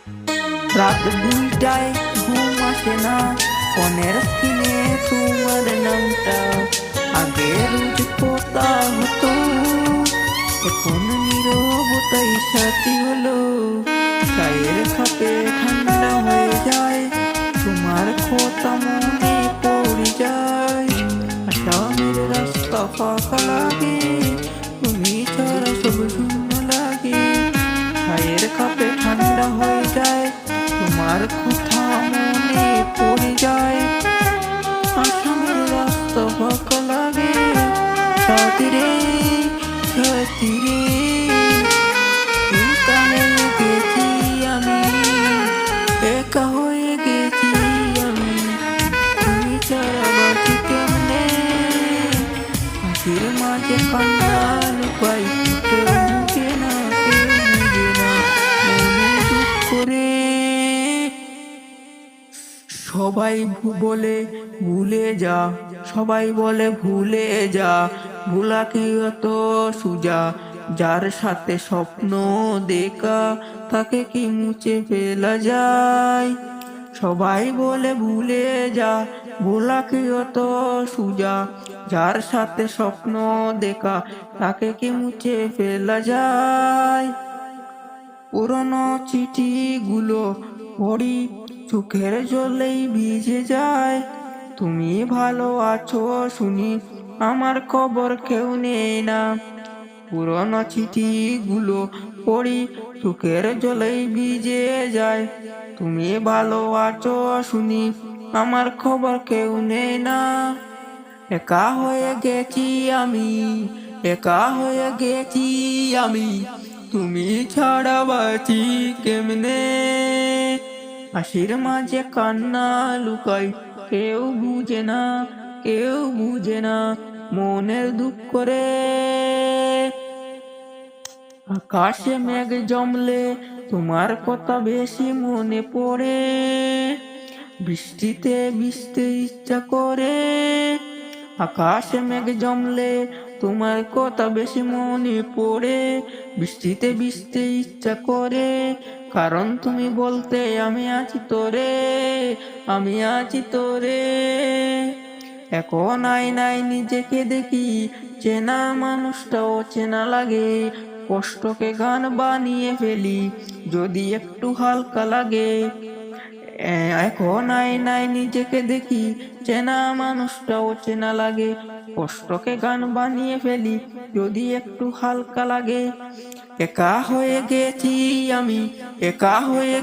রাত 2টায় ঘুম আসে না, ফোনের স্ক্রিনে তোমার নামটা। আগে রোজ কথা হতো, এখন নীরবতাই সাথী হলো। চায়ের কাপে ঠান্ডা হয়ে যায়, তোমার কথা মনে পড়ে যায়। আসামের রাস্তা ফাঁকা লাগে, তুমি ছাড়া সব শূন্য লাগে। চায়ের কাপে ঠান্ডা হয়ে যায়, তোমার কথা মনে পড়ে যায়। আসামের রাস্তা ফাঁকা লাগে, সাথী রে সাথী রে, একা হয়ে গেছি আমি, একা হয়ে গেছি আমি। তুমি ছাড়া বাঁচি কেমনে, হাসির মাঝে কান্না লুকাই, কেউ বুঝে না কেউ বুঝে না মনে দুঃখ রে। সবাই বলে ভুলে যা, সবাই বলে ভুলে যা, ভুলা কি অত সুজা। যার সাথে স্বপ্ন দেখা তাকে কি মুছে ফেলা যায়। সবাই বলে ভুলে যা, ভোলা কি অত সুজা। যার সাথে স্বপ্ন দেখা তাকে কি মুছে ফেলা যায়। পুরনো চিঠিগুলো পড়ি, চোখের জলেই ভিজে যায়। তুমি ভালো আছো শুনি, আমার খবর কেউ নেই না। পুরনো চিঠিগুলো পড়ি, চোখের জলেই ভিজে যায়। তুমি ভালো আছো শুনি, আমার খবর কেউ নেই না। একা হয়ে গেছি আমি, একা হয়ে গেছি আমি, তুমি ছাড়া বাঁচি কেমনে। হাসির মাঝে কান্না লুকাই, কেউ বুঝে না কেউ বুঝে না মনের দুঃখ রে। আকাশে মেঘ জমলে তোমার কথা বেশি মনে পড়ে, বৃষ্টিতে ভিজতে ইচ্ছা করে। আকাশে মেঘ জমলে তোমার কথা বেশি মনে পড়ে, বৃষ্টিতে ভিজতে ইচ্ছা করে। কারণ তুমি বলতে আমি আছি তোরে, আমি আছি তোরে। এখন আয়নায় নিজেকে দেখি, চেনা মানুষটাও চেনা লাগে। কষ্টকে গান বানিয়ে ফেলি, যদি একটু হালকা লাগে। এখন আয়নায় নিজেকে দেখি, চেনা মানুষটাও চেনা লাগে। কষ্টকে গান বানিয়ে ফেলি, যদি একটু হালকা লাগে। একা হয়ে গেছি আমি, একা হয়ে